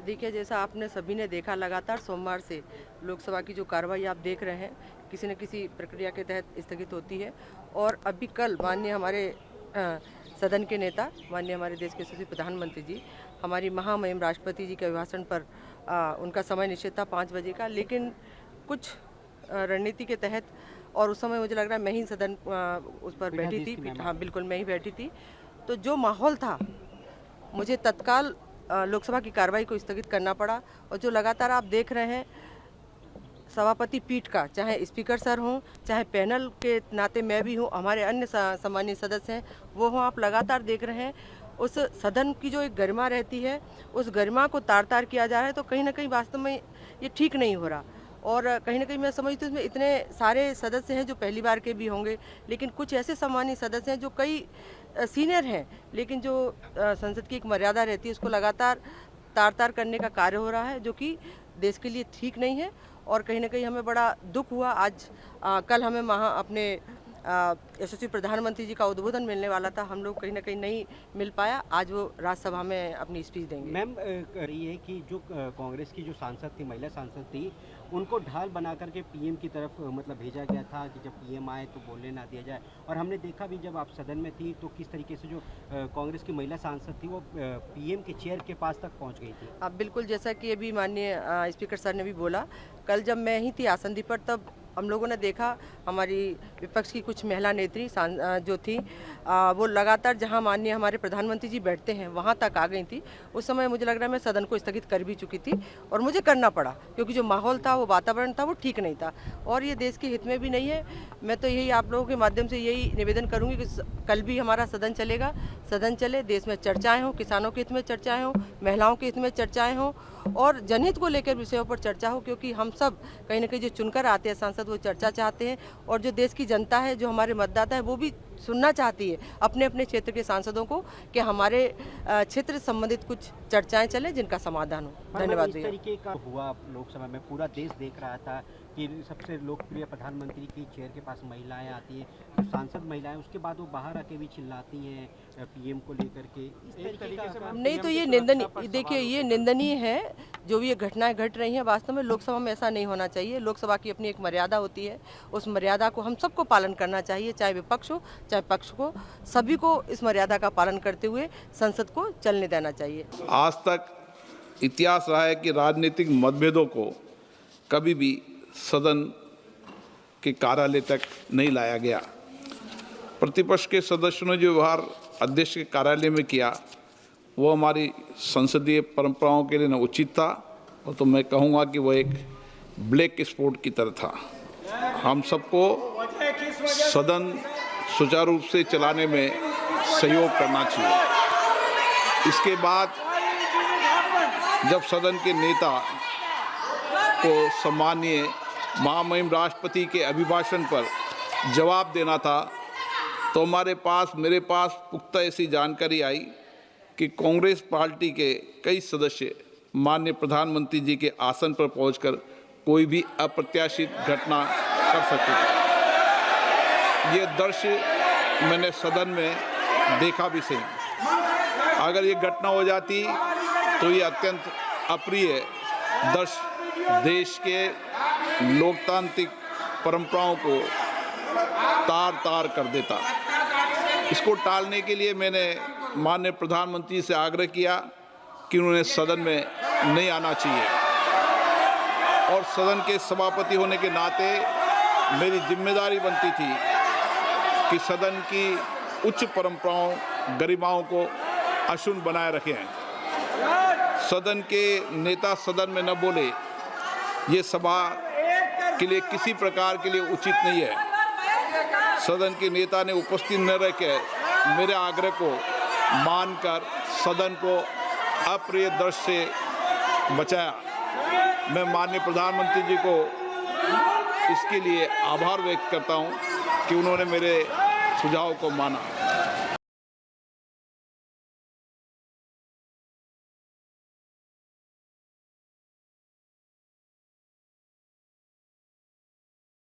देखिए, जैसा आपने सभी ने देखा, लगातार सोमवार से लोकसभा की जो कार्रवाई आप देख रहे हैं, किसी न किसी प्रक्रिया के तहत स्थगित होती है। और अभी कल माननीय हमारे सदन के नेता, माननीय हमारे देश के यशस्वी प्रधानमंत्री जी, हमारी महामहिम राष्ट्रपति जी के अभिभाषण पर उनका समय निश्चित था 5 बजे का, लेकिन कुछ रणनीति के तहत, और उस समय मुझे लग रहा है मैं ही सदन उस पर बैठी थी। हाँ, बिल्कुल मैं ही बैठी थी। तो जो माहौल था, मुझे तत्काल लोकसभा की कार्रवाई को स्थगित करना पड़ा। और जो लगातार आप देख रहे हैं सभापति पीठ का, चाहे स्पीकर सर हों, चाहे पैनल के नाते मैं भी हूँ, हमारे अन्य सम्मानित सदस्य हैं वो हों, आप लगातार देख रहे हैं उस सदन की जो एक गरिमा रहती है, उस गरिमा को तार तार किया जा रहा है। तो कहीं ना कहीं वास्तव में ये ठीक नहीं हो रहा। और कहीं ना कहीं मैं समझती हूँ इसमें इतने सारे सदस्य हैं जो पहली बार के भी होंगे, लेकिन कुछ ऐसे सम्मानित सदस्य हैं जो कई सीनियर हैं, लेकिन जो संसद की एक मर्यादा रहती है उसको लगातार तार तार करने का कार्य हो रहा है, जो कि देश के लिए ठीक नहीं है। और कहीं ना कहीं हमें बड़ा दुख हुआ। आज कल हमें अपने यशस्वी प्रधानमंत्री जी का उद्बोधन मिलने वाला था, हम लोग कहीं ना कहीं नहीं मिल पाया। आज वो राज्यसभा में अपनी स्पीच देंगे। मैम, रही है कि जो कांग्रेस की जो सांसद थी, महिला सांसद थी, उनको ढाल बना करके पीएम की तरफ मतलब भेजा गया था कि जब पीएम आए तो बोलने ना दिया जाए। और हमने देखा भी जब आप सदन में थी तो किस तरीके से जो कांग्रेस की महिला सांसद थी वो पीएम के चेयर के पास तक पहुंच गई थी। अब बिल्कुल, जैसा कि अभी माननीय स्पीकर सर ने भी बोला, कल जब मैं ही थी आसंदी पर, तब हम लोगों ने देखा हमारी विपक्ष की कुछ महिला नेत्री जो थी वो लगातार जहां माननीय हमारे प्रधानमंत्री जी बैठते हैं वहां तक आ गई थी। उस समय मुझे लग रहा है मैं सदन को स्थगित कर भी चुकी थी, और मुझे करना पड़ा क्योंकि जो माहौल था, वो वातावरण था, वो ठीक नहीं था और ये देश के हित में भी नहीं है। मैं तो यही आप लोगों के माध्यम से यही निवेदन करूँगी कि कल भी हमारा सदन चलेगा, सदन चले, देश में चर्चाएँ हों, किसानों के हित में चर्चाएँ हों, महिलाओं के हित में चर्चाएँ हों और जनहित को लेकर विषयों पर चर्चा हो, क्योंकि हम सब कहीं ना कहीं जो चुनकर आते हैं सांसद, वो चर्चा चाहते हैं। और जो देश की जनता है, जो हमारे मतदाता है, वो भी सुनना चाहती है अपने अपने क्षेत्र के सांसदों को कि हमारे क्षेत्र से संबंधित कुछ चर्चाएं चले जिनका समाधान हो। धन्यवाद। इस तरीके का हुआ लोकसभा में, पूरा देश देख रहा था कि सबसे लोकप्रिय प्रधानमंत्री की चेयर के पास महिलाएं आती हैं, तो सांसद महिलाएं, उसके बाद वो बाहर आके भी चिल्लाती हैं पीएम को लेकर के। इस तरीके से नहीं, तो ये निंदनीय, देखिए ये निंदनीय है जो भी ये घटनाएं घट रही हैं। वास्तव में लोकसभा में ऐसा नहीं होना चाहिए। लोकसभा की अपनी एक मर्यादा होती है, उस मर्यादा को हम सबको पालन करना चाहिए, चाहे विपक्ष हो चाहे पक्ष को, सभी को इस मर्यादा का पालन करते हुए संसद को चलने देना चाहिए। आज तक इतिहास रहा है कि राजनीतिक मतभेदों को कभी भी सदन के कार्यालय तक नहीं लाया गया। प्रतिपक्ष के सदस्यों ने जो व्यवहार अध्यक्ष के कार्यालय में किया, वो हमारी संसदीय परंपराओं के लिए न उचित था, और तो मैं कहूँगा कि वो एक ब्लैक स्पॉट की तरह था। हम सबको सदन सुचारू रूप से चलाने में सहयोग करना चाहिए। इसके बाद जब सदन के नेता को सम्मानीय महामहिम राष्ट्रपति के अभिभाषण पर जवाब देना था, तो मेरे पास पुख्ता ऐसी जानकारी आई कि कांग्रेस पार्टी के कई सदस्य माननीय प्रधानमंत्री जी के आसन पर पहुंचकर कोई भी अप्रत्याशित घटना कर सकते थे। ये दृश्य मैंने सदन में देखा भी सही। अगर ये घटना हो जाती तो ये अत्यंत अप्रिय दृश्य देश के लोकतांत्रिक परंपराओं को तार तार कर देता। इसको टालने के लिए मैंने माननीय प्रधानमंत्री से आग्रह किया कि उन्होंने सदन में नहीं आना चाहिए, और सदन के सभापति होने के नाते मेरी जिम्मेदारी बनती थी कि सदन की उच्च परंपराओं, गरिमाओं को अक्षुण्ण बनाए रखें। सदन के नेता सदन में न बोले, ये सभा के लिए किसी प्रकार के लिए उचित नहीं है। सदन के नेता ने उपस्थित न रह के मेरे आग्रह को मानकर सदन को अप्रिय दृश्य से बचाया। मैं माननीय प्रधानमंत्री जी को इसके लिए आभार व्यक्त करता हूं कि उन्होंने मेरे सुझाव को माना।